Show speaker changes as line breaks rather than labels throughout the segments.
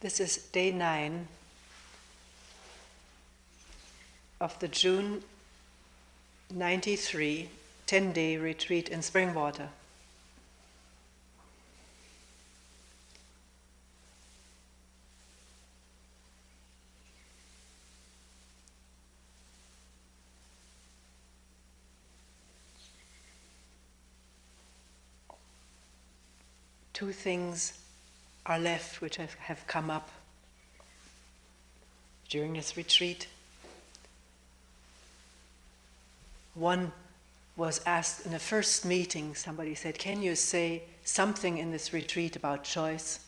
This is day 9 of the June 93 10-day retreat in Springwater. Two things are left which have come up during this retreat. One was asked in the first meeting, somebody said, "Can you say something in this retreat about choice?"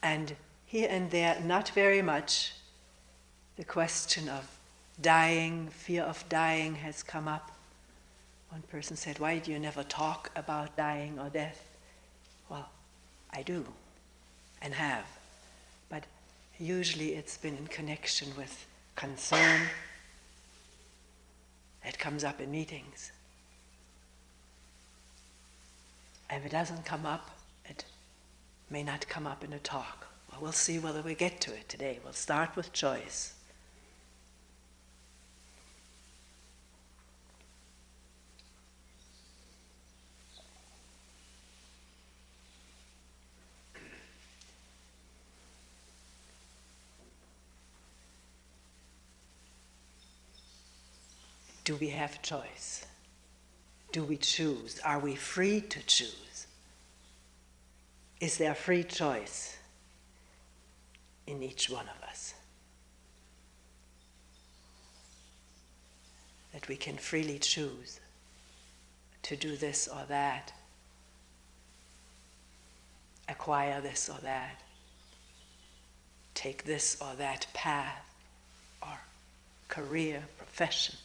And here and there, not very much, the question of dying, fear of dying has come up. One person said, "Why do you never talk about dying or death?" Well, I do, and have, but usually it's been in connection with concern that comes up in meetings. And if it doesn't come up, it may not come up in a talk. Well, we'll see whether we get to it today. We'll start with choice. Do we have choice? Do we choose? Are we free to choose? Is there free choice in each one of us? That we can freely choose to do this or that, acquire this or that, take this or that path or career, profession.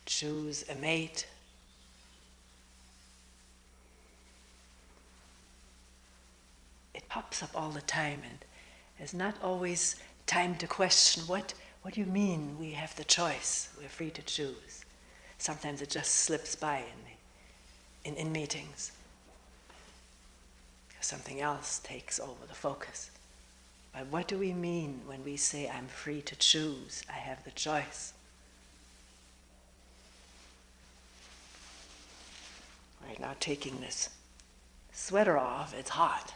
Choose a mate. It pops up all the time, and there's not always time to question, what do you mean we have the choice, we're free to choose? Sometimes it just slips by in meetings. Something else takes over the focus. But what do we mean when we say, I'm free to choose, I have the choice? Right now, taking this sweater off, it's hot.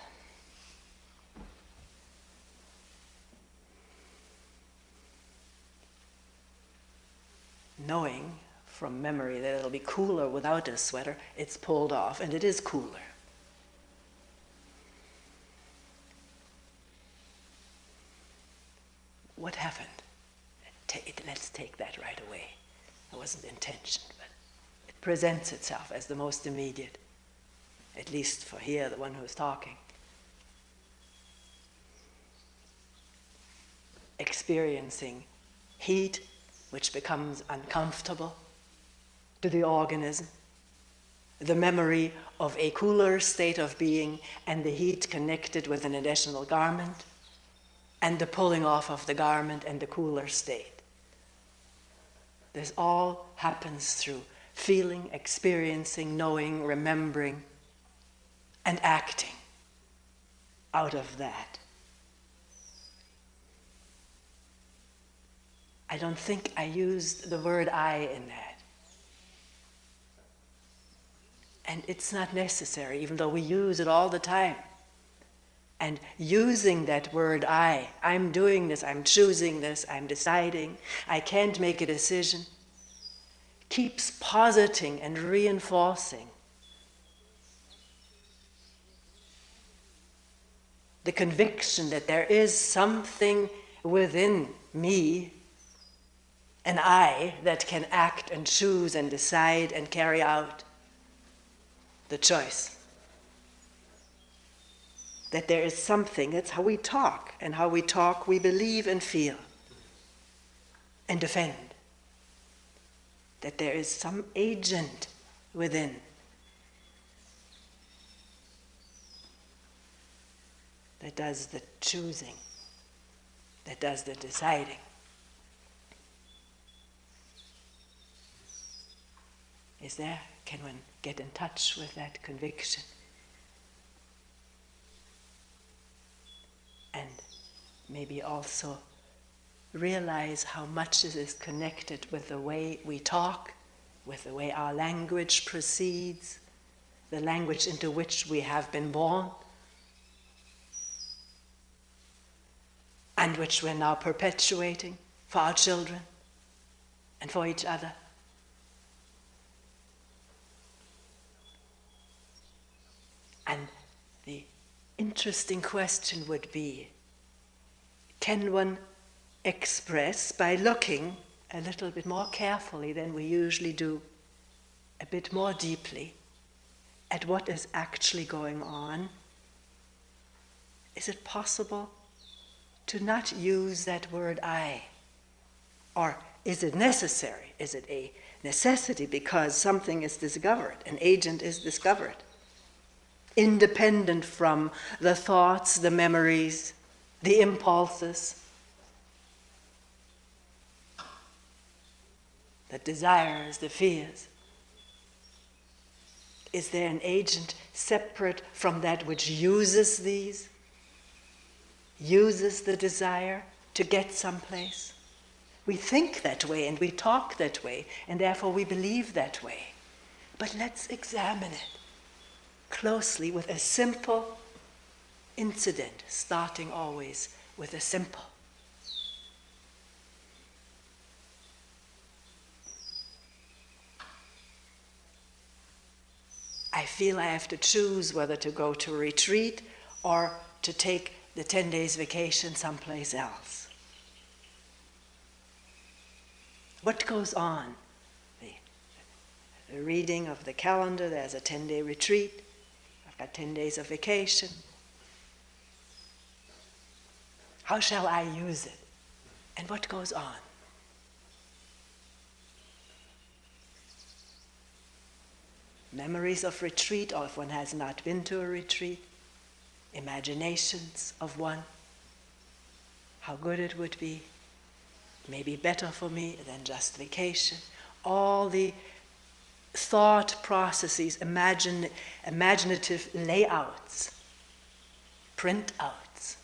Knowing from memory that it'll be cooler without a sweater, it's pulled off, and it is cooler. What happened? Let's take that right away. It wasn't intention, but it presents itself as the most immediate, at least for here, the one who's talking. Experiencing heat, which becomes uncomfortable to the organism, the memory of a cooler state of being and the heat connected with an additional garment, and the pulling off of the garment and the cooler state. This all happens through feeling, experiencing, knowing, remembering, and acting out of that. I don't think I used the word I in that. And it's not necessary, even though we use it all the time. And using that word I'm doing this, I'm choosing this, I'm deciding, I can't make a decision, keeps positing and reinforcing the conviction that there is something within me, an I, that can act and choose and decide and carry out the choice. That there is something, that's how we talk, and how we talk we believe and feel and defend. That there is some agent within that does the choosing, that does the deciding. is there? Can one get in touch with that conviction? And maybe also realize how much it is connected with the way we talk, with the way our language proceeds, the language into which we have been born, and which we're now perpetuating for our children and for each other. And the interesting question would be, can one express, by looking a little bit more carefully than we usually do, a bit more deeply at what is actually going on, is it possible to not use that word I? Or is it necessary? Is it a necessity because something is discovered, an agent is discovered, independent from the thoughts, the memories, the impulses, the desires, the fears? Is there an agent separate from that which uses these, uses the desire to get someplace? We think that way and we talk that way, and therefore we believe that way. But let's examine it closely with a simple incident, starting always with a simple. I feel I have to choose whether to go to a retreat or to take the 10 days vacation someplace else. What goes on? The reading of the calendar, there's a 10-day retreat. I've got 10 days of vacation. How shall I use it? And what goes on? Memories of retreat, or if one has not been to a retreat, imaginations of one, how good it would be, maybe better for me than just vacation. All the thought processes, imaginative layouts, printouts.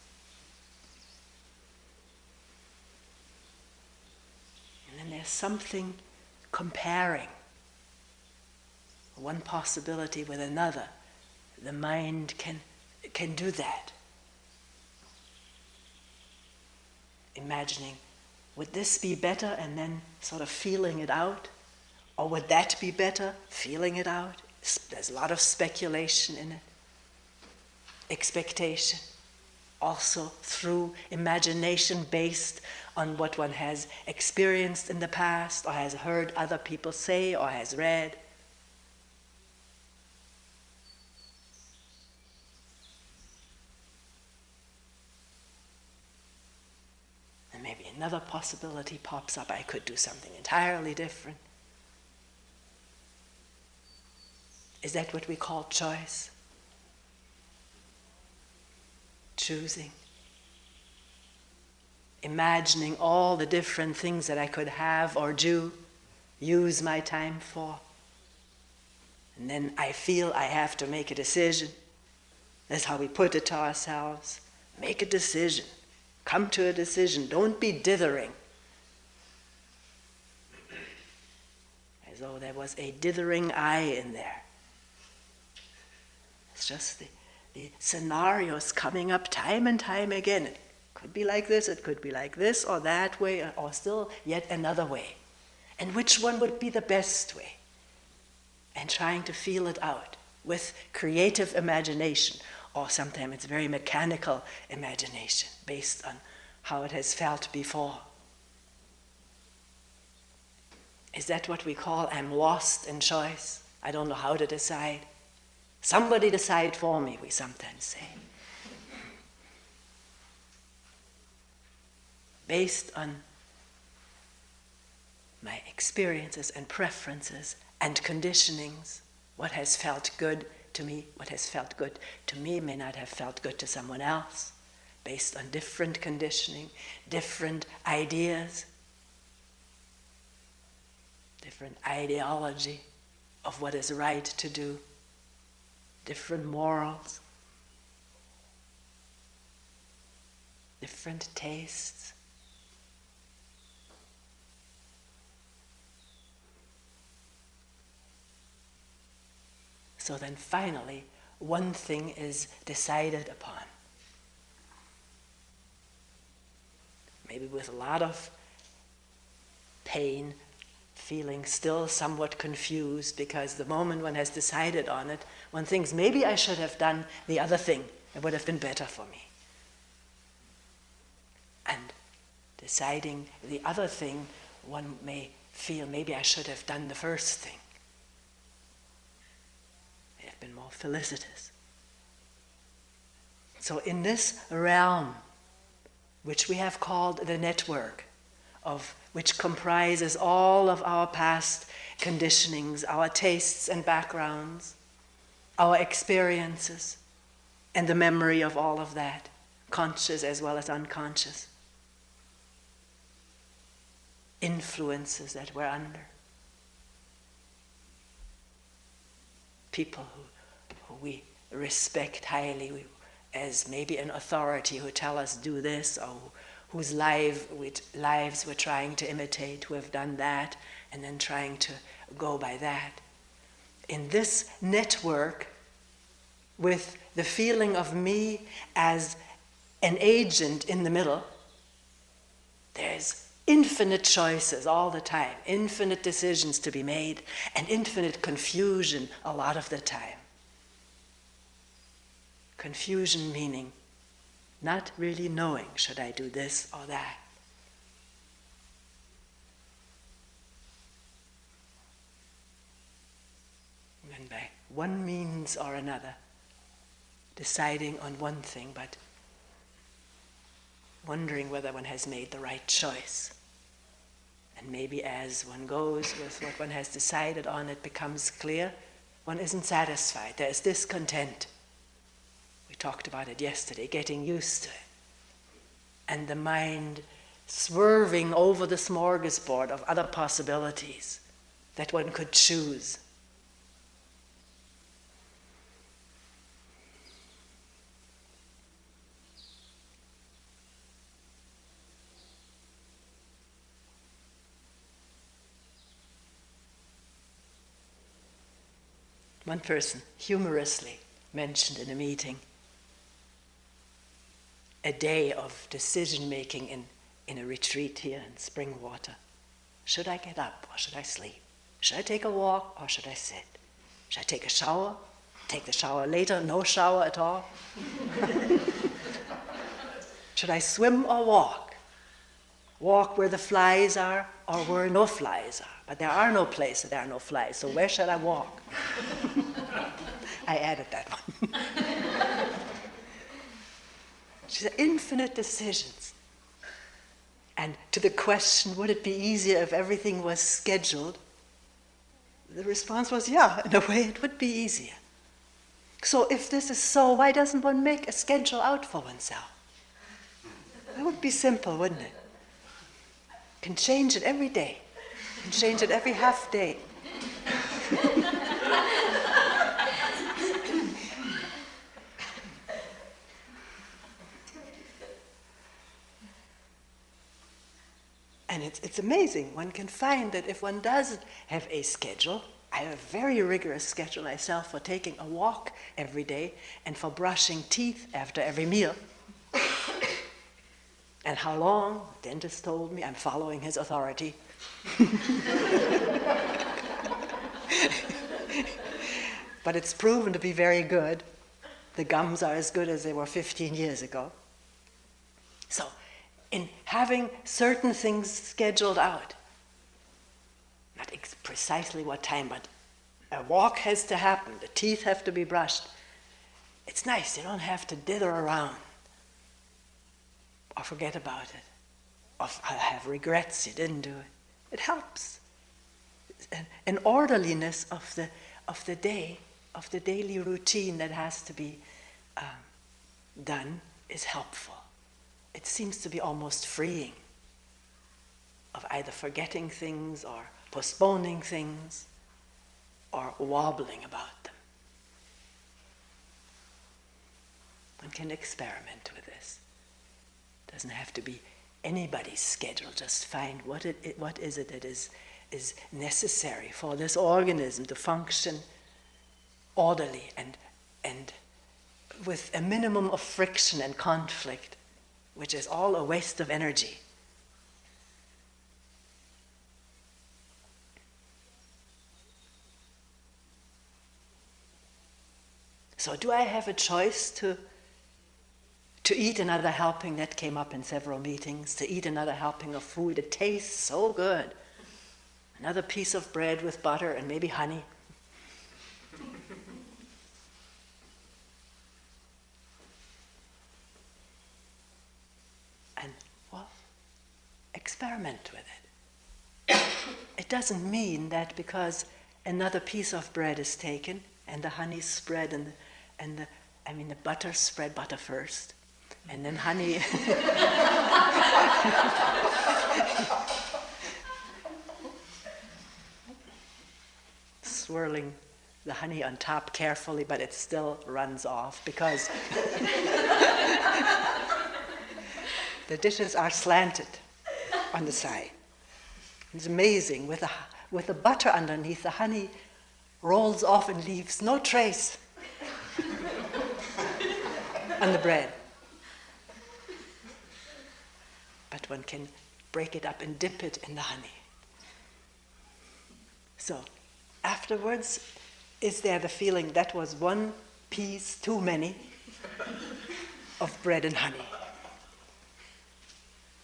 And then there's something comparing one possibility with another. The mind can do that. Imagining, would this be better, and then sort of feeling it out? Or would that be better, feeling it out? There's a lot of speculation in it. Expectation. Also through imagination based on what one has experienced in the past, or has heard other people say, or has read. And maybe another possibility pops up. I could do something entirely different. Is that what we call choice? Choosing. Imagining all the different things that I could have or do, use my time for. And then I feel I have to make a decision. That's how we put it to ourselves. Make a decision. Come to a decision. Don't be dithering. As though there was a dithering I in there. It's just the scenarios coming up time and time again. It could be like this, it could be like this, or that way, or still yet another way. And which one would be the best way? And trying to feel it out with creative imagination, or sometimes it's very mechanical imagination based on how it has felt before. Is that what we call I'm lost in choice? I don't know how to decide. Somebody decide for me, we sometimes say. Based on my experiences and preferences and conditionings, what has felt good to me, what has felt good to me may not have felt good to someone else, based on different conditioning, different ideas, different ideology of what is right to do, different morals, different tastes. So then finally, one thing is decided upon. Maybe with a lot of pain, feeling still somewhat confused, because the moment one has decided on it, one thinks, maybe I should have done the other thing. It would have been better for me. And deciding the other thing, one may feel, maybe I should have done the first thing. It have been more felicitous. So in this realm, which we have called the network, which comprises all of our past conditionings, our tastes and backgrounds, our experiences, and the memory of all of that, conscious as well as unconscious, influences that we're under, people who we respect highly as maybe an authority, who tell us do this, or whose lives we're trying to imitate, who have done that, and then trying to go by that. In this network, with the feeling of me as an agent in the middle, there's infinite choices all the time, infinite decisions to be made, and infinite confusion a lot of the time. Confusion meaning not really knowing, should I do this or that? And by one means or another, deciding on one thing, but wondering whether one has made the right choice. And maybe as one goes with what one has decided on, it becomes clear, one isn't satisfied, there is discontent. We talked about it yesterday, getting used to it. And the mind swerving over the smorgasbord of other possibilities that one could choose. One person humorously mentioned in a meeting a day of decision-making in a retreat here in Springwater. Should I get up or should I sleep? Should I take a walk or should I sit? Should I take a shower? Take the shower later? No shower at all? Should I swim or walk? Walk where the flies are or where no flies are? But there are no places, there are no flies, so where should I walk? I added that one. She said, infinite decisions. And to the question, would it be easier if everything was scheduled? The response was, yeah, in a way it would be easier. So if this is so, why doesn't one make a schedule out for oneself? That would be simple, wouldn't it? Can change it every day. Can change it every half day. And it's amazing. One can find that if one does have a schedule, I have a very rigorous schedule myself for taking a walk every day and for brushing teeth after every meal. And how long? The dentist told me. I'm following his authority. But it's proven to be very good. The gums are as good as they were 15 years ago. So, in having certain things scheduled out, not precisely what time, but a walk has to happen, the teeth have to be brushed. It's nice, you don't have to dither around or forget about it, or have regrets you didn't do it. It helps. An orderliness of the day, of the daily routine that has to be done is helpful. It seems to be almost freeing of either forgetting things or postponing things or wobbling about them. One can experiment with this. It doesn't have to be anybody's schedule. Just find what is it that is necessary for this organism to function orderly and with a minimum of friction and conflict, which is all a waste of energy. So do I have a choice to eat another helping? That came up in several meetings. To eat another helping of food. It tastes so good. Another piece of bread with butter and maybe honey. And, well, experiment with it. It doesn't mean that because another piece of bread is taken and the honey spread and the butter spread butter first, and then honey. Swirling the honey on top carefully, but it still runs off because the dishes are slanted on the side. It's amazing. With the butter underneath, the honey rolls off and leaves no trace on the bread. But one can break it up and dip it in the honey. So afterwards, is there the feeling that was one piece too many of bread and honey?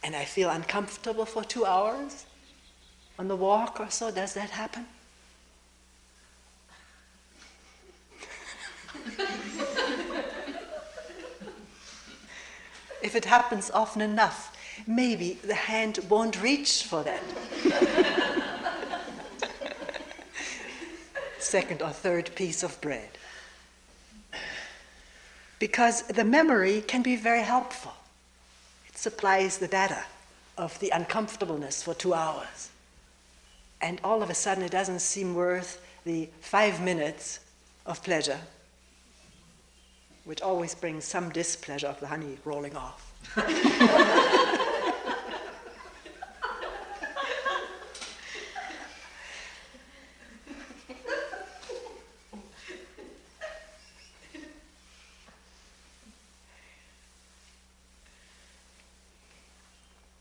And I feel uncomfortable for 2 hours on the walk or so. Does that happen? If it happens often enough, maybe the hand won't reach for that second or third piece of bread. Because the memory can be very helpful. It supplies the data of the uncomfortableness for 2 hours. And all of a sudden it doesn't seem worth the 5 minutes of pleasure, which always brings some displeasure of the honey rolling off.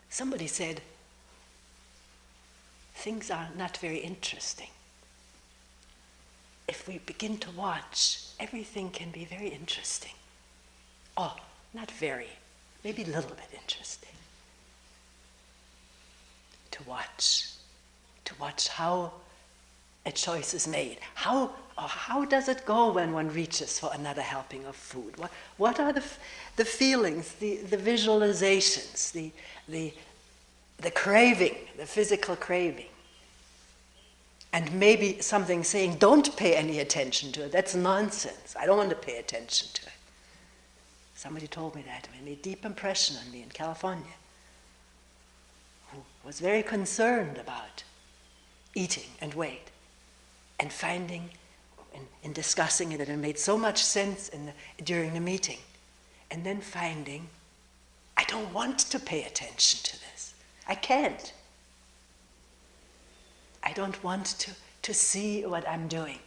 Somebody said, things are not very interesting. If we begin to watch, everything can be very interesting. Oh, not very, maybe a little bit interesting. To watch how a choice is made. How does it go when one reaches for another helping of food? What are the feelings, the visualizations, the craving, the physical craving? And maybe something saying, don't pay any attention to it. That's nonsense. I don't want to pay attention to it. Somebody told me that. It made a deep impression on me in California, who was very concerned about eating and weight, and finding, in discussing it, it made so much sense during the meeting. And then finding, I don't want to pay attention to this. I can't. I don't want to see what I'm doing.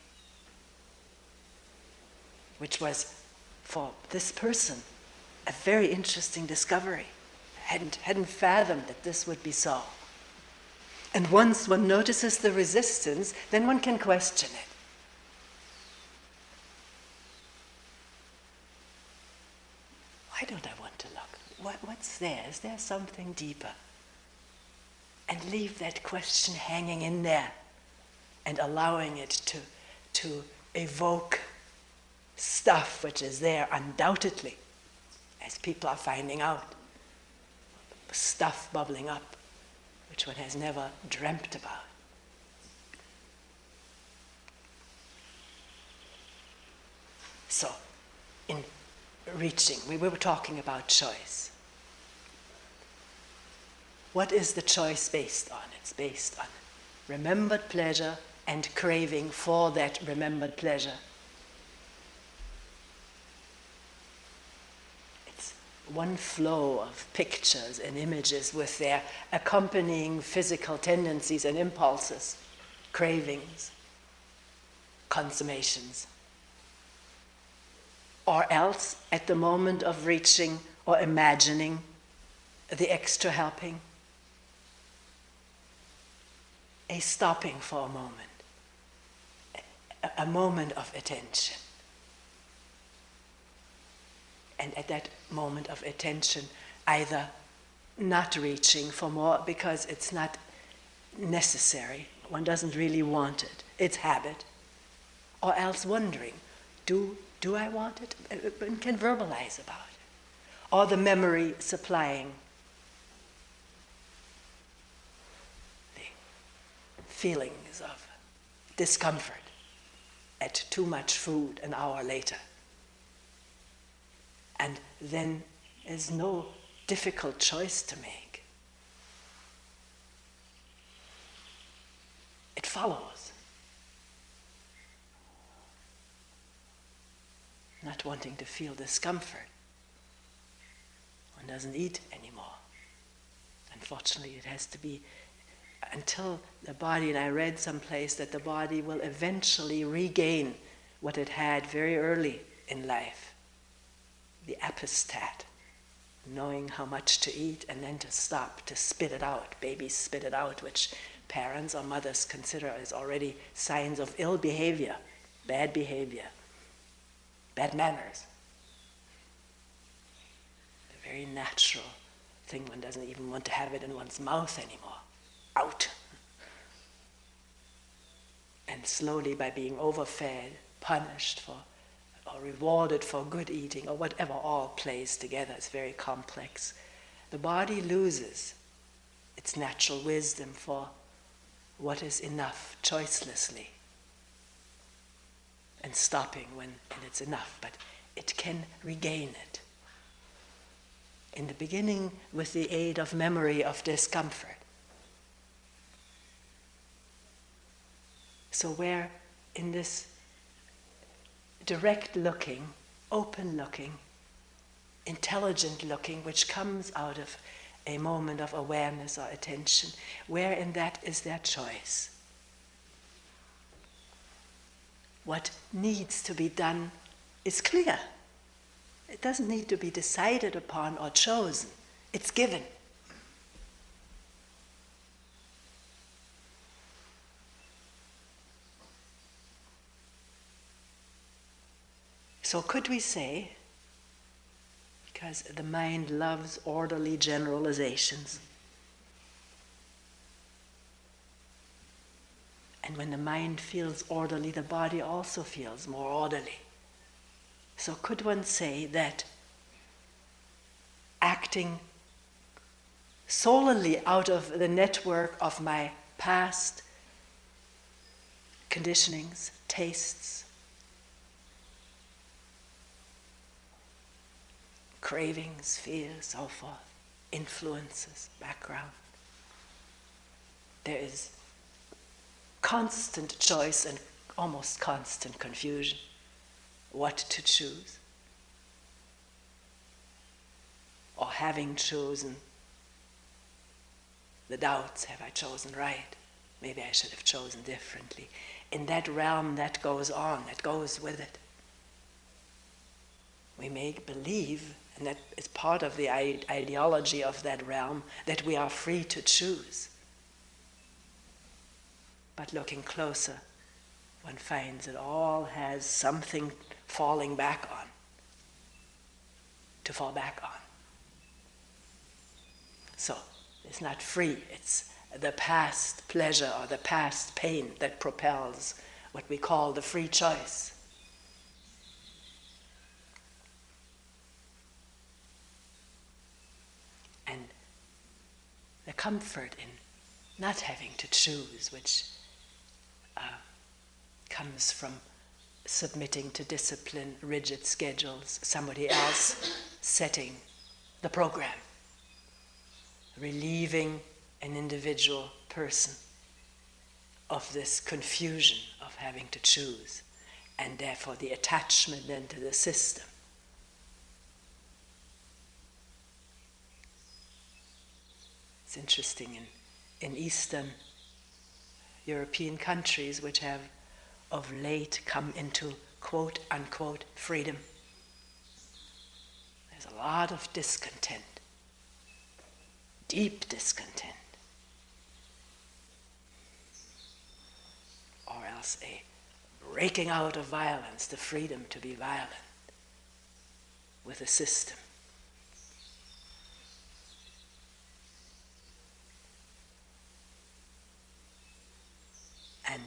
Which was, for this person, a very interesting discovery. Hadn't fathomed that this would be so. And once one notices the resistance, then one can question it. Why don't I want to look? What's there? Is there something deeper? And leave that question hanging in there and allowing it to evoke stuff which is there undoubtedly, as people are finding out. Stuff bubbling up, which one has never dreamt about. So, in reaching, we were talking about choice. What is the choice based on? It's based on remembered pleasure and craving for that remembered pleasure. It's one flow of pictures and images with their accompanying physical tendencies and impulses, cravings, consummations. Or else, at the moment of reaching or imagining the extra helping, a stopping for a moment, a moment of attention. And at that moment of attention, either not reaching for more because it's not necessary, one doesn't really want it, it's habit, or else wondering, do I want it? One can verbalize about it. Or the memory supplying the feelings of discomfort at too much food an hour later. And then there's no difficult choice to make. It follows. Not wanting to feel discomfort. One doesn't eat anymore. Unfortunately, it has to be until the body, and I read someplace that the body will eventually regain what it had very early in life. The apostat, knowing how much to eat and then to stop, to spit it out. Babies spit it out, which parents or mothers consider as already signs of ill behavior, bad manners. A very natural thing, one doesn't even want to have it in one's mouth anymore. Out. And slowly, by being overfed, punished for, or rewarded for good eating, or whatever all plays together, it's very complex. The body loses its natural wisdom for what is enough, choicelessly, and stopping when it's enough, but it can regain it. In the beginning, with the aid of memory of discomfort. So where in this direct looking, open looking, intelligent looking, which comes out of a moment of awareness or attention, where in that is their choice? What needs to be done is clear. It doesn't need to be decided upon or chosen. It's given. So could we say, because the mind loves orderly generalizations, and when the mind feels orderly, the body also feels more orderly. So could one say that acting solely out of the network of my past conditionings, tastes, cravings, fears, so forth, influences, background, there is constant choice and almost constant confusion what to choose, or having chosen, the doubts, have I chosen right? Maybe I should have chosen differently. In that realm, that goes on, that goes with it. We may believe, and that is part of the ideology of that realm, that we are free to choose. But looking closer, one finds it all has something falling back on, to fall back on. So, it's not free, it's the past pleasure or the past pain that propels what we call the free choice. And the comfort in not having to choose, which comes from submitting to discipline, rigid schedules, somebody else setting the program, relieving an individual person of this confusion of having to choose, and therefore the attachment then to the system. It's interesting in Eastern European countries, which have of late come into quote-unquote freedom, there's a lot of discontent, deep discontent, or else a breaking out of violence, the freedom to be violent with a system. And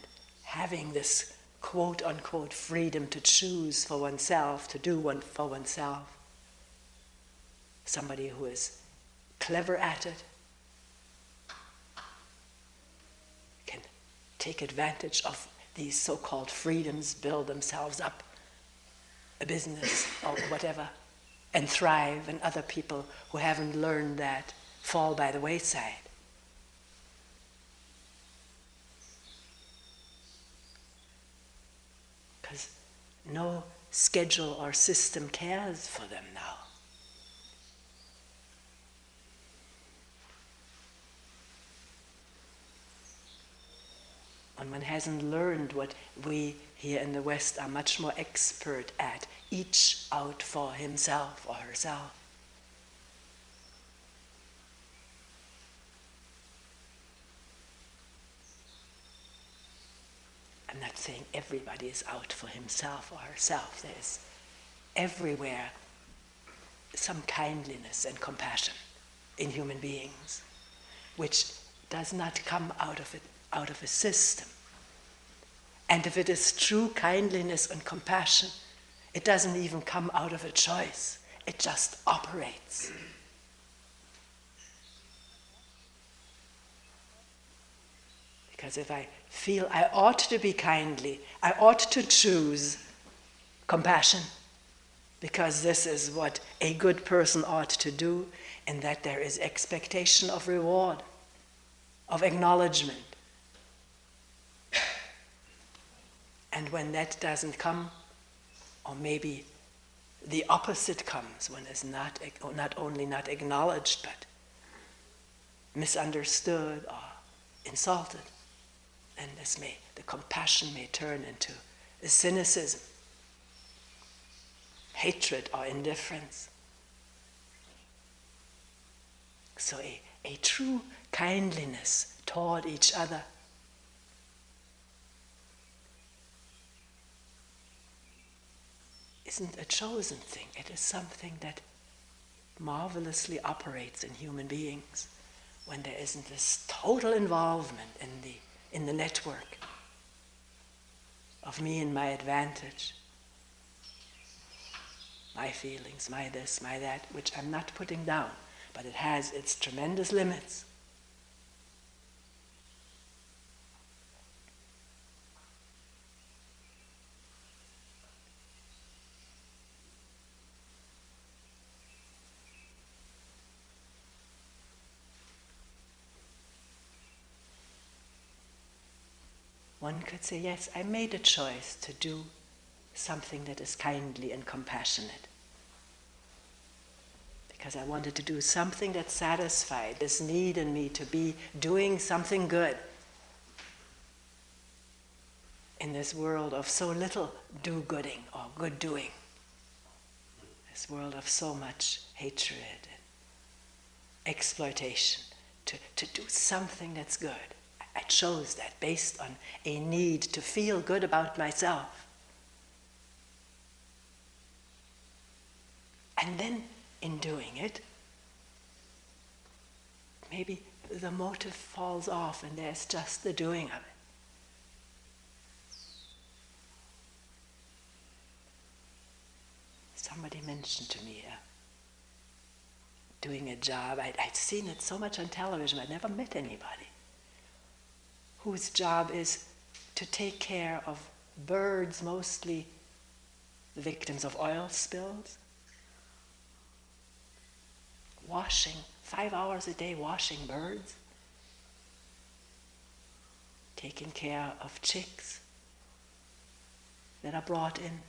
having this quote-unquote freedom to choose for oneself, to do one for oneself, somebody who is clever at it can take advantage of these so-called freedoms, build themselves up a business or whatever, and thrive, and other people who haven't learned that fall by the wayside. Because no schedule or system cares for them now. And one hasn't learned what we here in the West are much more expert at, each out for himself or herself. I'm not saying everybody is out for himself or herself. There's everywhere some kindliness and compassion in human beings, which does not come out of a system. And if it is true kindliness and compassion, it doesn't even come out of a choice. It just operates. Because if I feel I ought to be kindly, I ought to choose compassion, because this is what a good person ought to do, and that there is expectation of reward, of acknowledgement. And when that doesn't come, or maybe the opposite comes, when it's not only not acknowledged, but misunderstood or insulted, then the compassion may turn into a cynicism, hatred or indifference. So a true kindliness toward each other isn't a chosen thing. It is something that marvelously operates in human beings when there isn't this total involvement in the network of me and my advantage, my feelings, my this, my that, which I'm not putting down, but it has its tremendous limits. One could say, yes, I made a choice to do something that is kindly and compassionate, because I wanted to do something that satisfied this need in me to be doing something good in this world of so little do-gooding or good-doing, this world of so much hatred and exploitation, to do something that's good. I chose that based on a need to feel good about myself. And then, in doing it, maybe the motive falls off and there's just the doing of it. Somebody mentioned to me doing a job. I'd seen it so much on television, I'd never met anybody whose job is to take care of birds, mostly the victims of oil spills, washing, 5 hours a day washing birds. taking care of chicks that are brought in,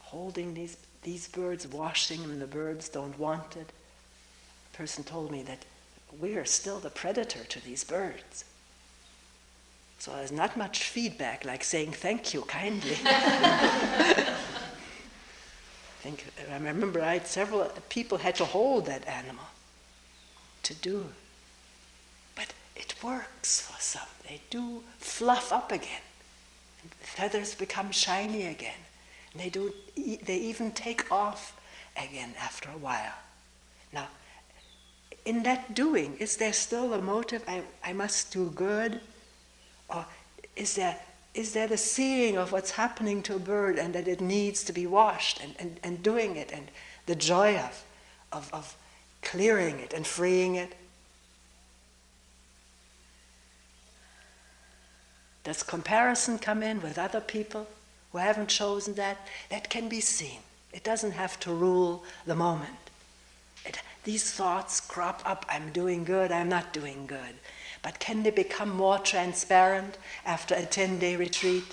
holding these birds, washing them, the birds don't want it. A person told me that we are still the predator to these birds. So there's not much feedback like saying thank you kindly. I remember I had several people had to hold that animal to do. But it works for some. They do fluff up again. And the feathers become shiny again. And they even take off again after a while. Now, in that doing, is there still a motive, I must do good? Or is there the seeing of what's happening to a bird and that it needs to be washed and doing it, and the joy of clearing it and freeing it? Does comparison come in with other people who haven't chosen that? That can be seen. It doesn't have to rule the moment. These thoughts crop up, I'm doing good, I'm not doing good. But can they become more transparent after a 10-day retreat?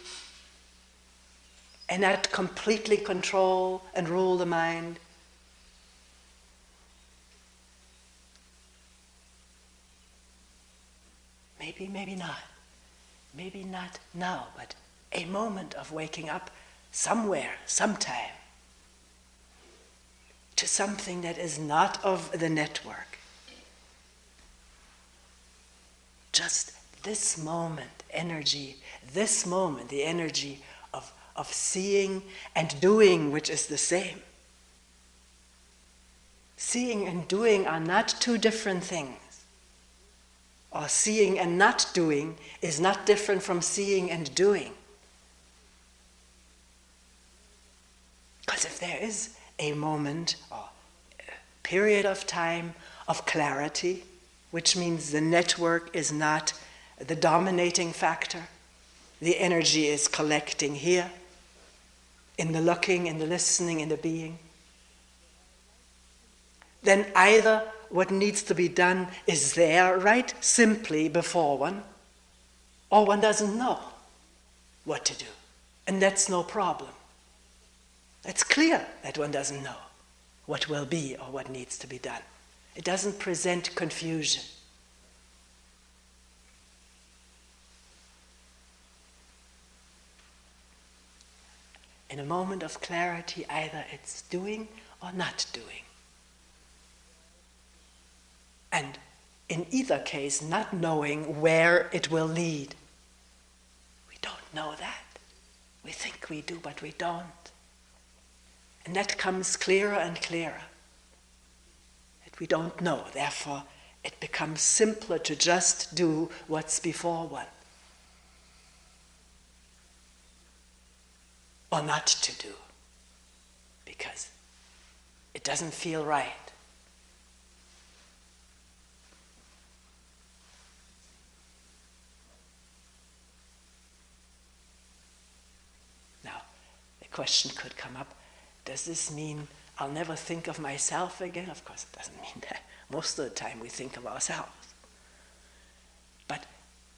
And not completely control and rule the mind? Maybe, maybe not. Maybe not now, but a moment of waking up somewhere, sometime, to something that is not of the network. Just this moment, energy, this moment, the energy of seeing and doing, which is the same. Seeing and doing are not two different things. Or seeing and not doing is not different from seeing and doing. Because if there is a moment or a period of time of clarity, which means the network is not the dominating factor, the energy is collecting here, in the looking, in the listening, in the being, then either what needs to be done is there right simply before one, or one doesn't know what to do. And that's no problem. It's clear that one doesn't know what will be or what needs to be done. It doesn't present confusion. In a moment of clarity, either it's doing or not doing. And in either case, not knowing where it will lead. We don't know that. We think we do, but we don't. And that comes clearer and clearer. That we don't know. Therefore, it becomes simpler to just do what's before one. Or not to do. Because it doesn't feel right. Now, the question could come up, does this mean I'll never think of myself again? Of course, it doesn't mean that. Most of the time we think of ourselves. But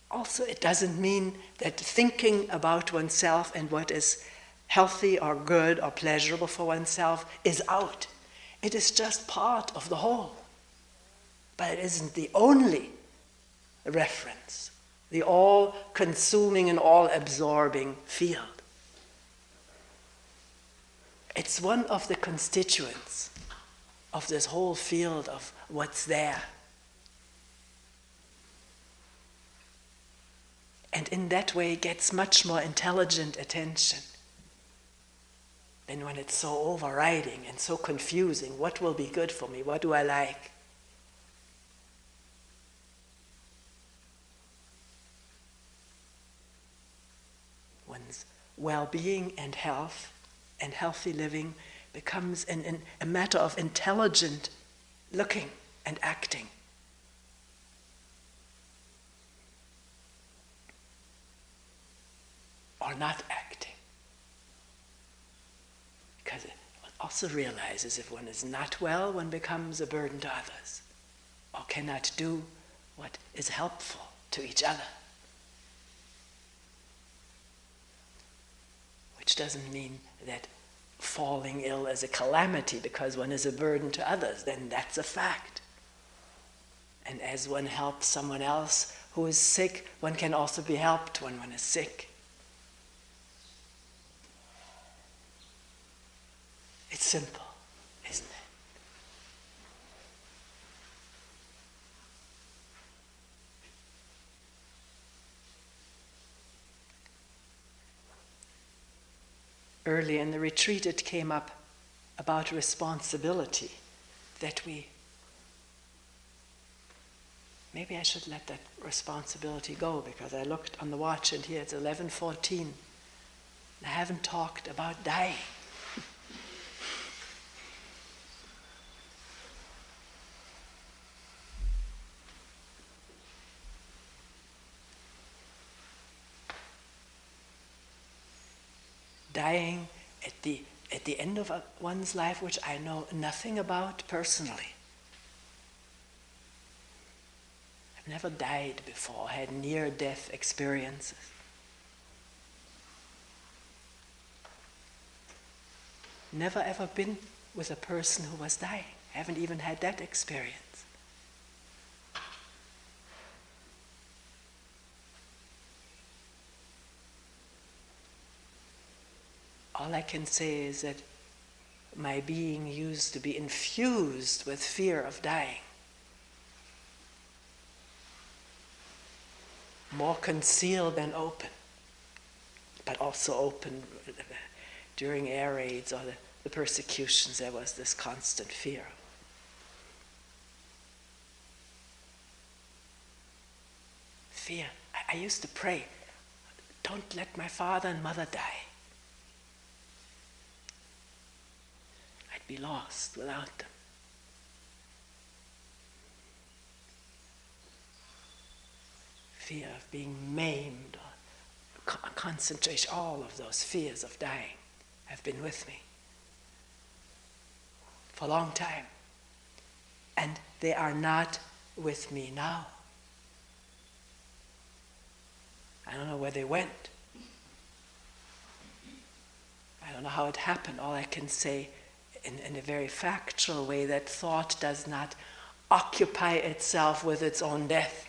also it doesn't mean that thinking about oneself and what is healthy or good or pleasurable for oneself is out. It is just part of the whole. But it isn't the only reference, the all-consuming and all-absorbing field. It's one of the constituents of this whole field of what's there. And in that way it gets much more intelligent attention than when it's so overriding and so confusing. What will be good for me? What do I like? One's well-being and health and healthy living becomes a matter of intelligent looking and acting. Or not acting. Because one also realizes if one is not well, one becomes a burden to others, or cannot do what is helpful to each other. Which doesn't mean that falling ill is a calamity because one is a burden to others, then that's a fact. And as one helps someone else who is sick, one can also be helped when one is sick. It's simple, isn't it? Early in the retreat it came up about responsibility, that maybe I should let that responsibility go, because I looked on the watch and here it's 11:14. I haven't talked about dying. Dying at the end of one's life, which I know nothing about personally. I've never died before, had near-death experiences. Never ever been with a person who was dying. I haven't even had that experience. All I can say is that my being used to be infused with fear of dying. More concealed than open, but also open during air raids or the persecutions. There was this constant fear. Fear. I used to pray, don't let my father and mother die. I'd be lost without them. Fear of being maimed, or concentration, all of those fears of dying have been with me for a long time. And they are not with me now. I don't know where they went. I don't know how it happened. All I can say in a very factual way, that thought does not occupy itself with its own death.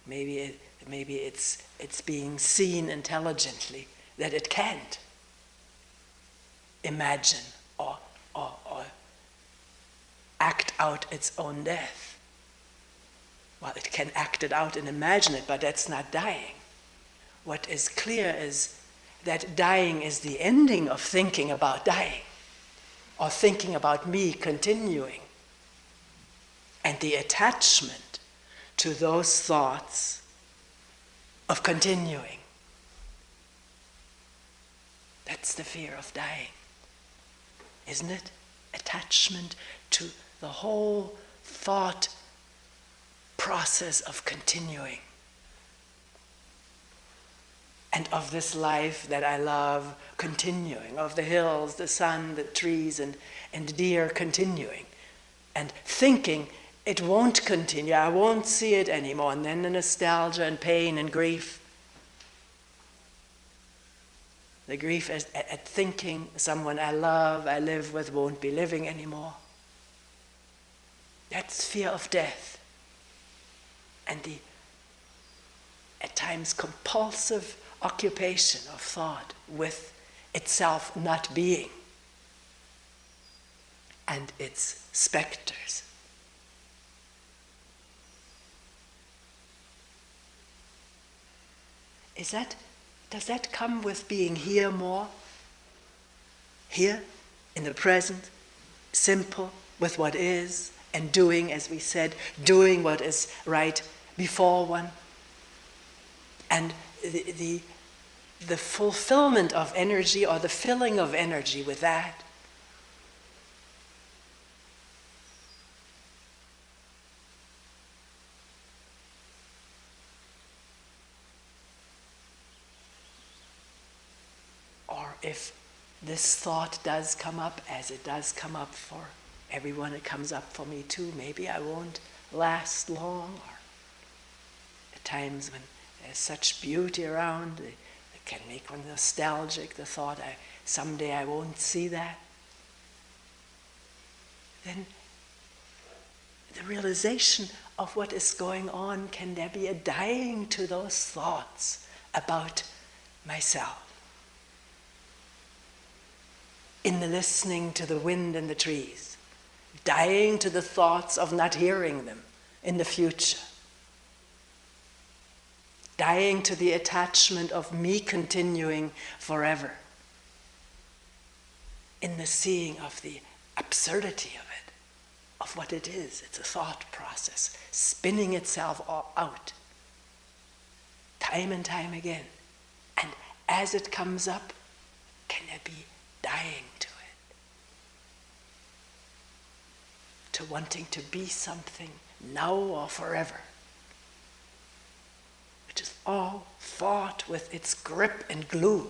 Maybe it's being seen intelligently that it can't imagine or act out its own death. Well, it can act it out and imagine it, but that's not dying. What is clear is that dying is the ending of thinking about dying, or thinking about me continuing, and the attachment to those thoughts of continuing. That's the fear of dying, isn't it? Attachment to the whole thought process of continuing, and of this life that I love continuing, of the hills, the sun, the trees, and deer continuing, and thinking it won't continue, I won't see it anymore, and then the nostalgia and pain and grief. The grief at thinking someone I love, I live with, won't be living anymore. That's fear of death. And the, at times, compulsive occupation of thought with itself not being and its specters. Does that come with being here more? Here, in the present, simple with what is, and doing, as we said, doing what is right before one. And the fulfillment of energy, or the filling of energy with that. Or if this thought does come up, as it does come up for everyone, it comes up for me too. Maybe I won't last long, or at times when there's such beauty around, it can make one nostalgic, the thought, someday I won't see that. Then the realization of what is going on, can there be a dying to those thoughts about myself? In the listening to the wind and the trees, dying to the thoughts of not hearing them in the future, dying to the attachment of me continuing forever, in the seeing of the absurdity of it, of what it is. It's a thought process, spinning itself out, time and time again. And as it comes up, can there be dying to it? To wanting to be something now or forever, which is all thought with its grip and glue.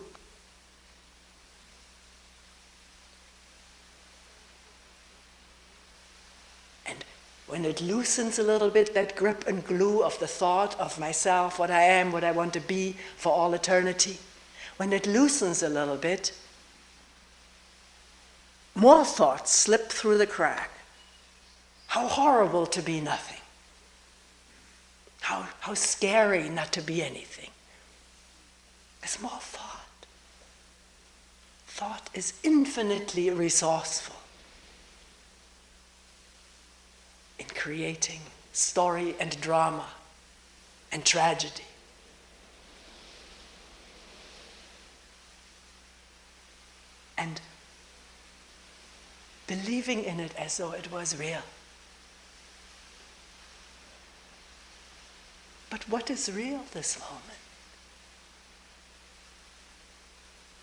And when it loosens a little bit, that grip and glue of the thought of myself, what I am, what I want to be for all eternity, when it loosens a little bit, more thoughts slip through the crack. How horrible to be nothing. How scary not to be anything. There's more thought. Thought is infinitely resourceful in creating story and drama and tragedy. And believing in it as though it was real. But what is real this moment?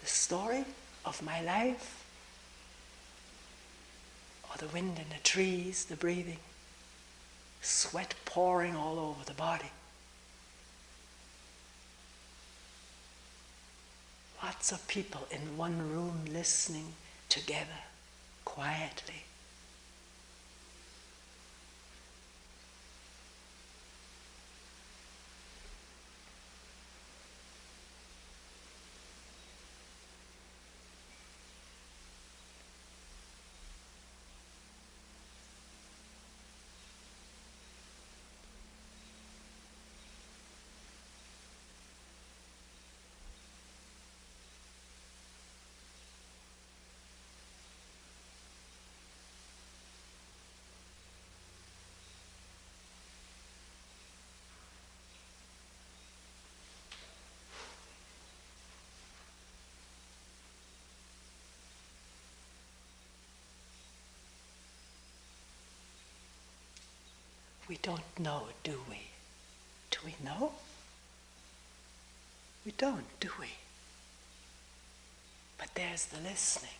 The story of my life? Or the wind in the trees, the breathing? Sweat pouring all over the body? Lots of people in one room listening together, quietly. We don't know, do we? Do we know? We don't, do we? But there's the listening.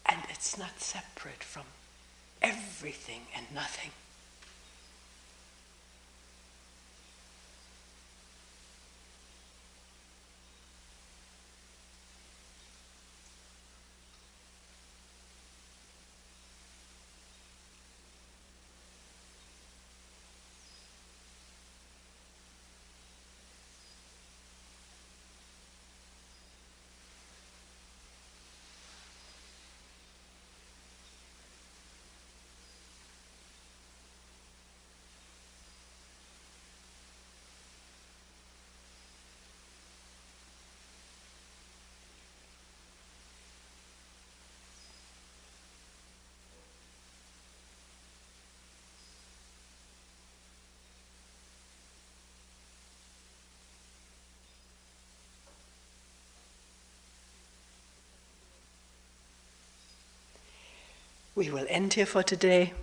And it's not separate from everything and nothing. We will end here for today.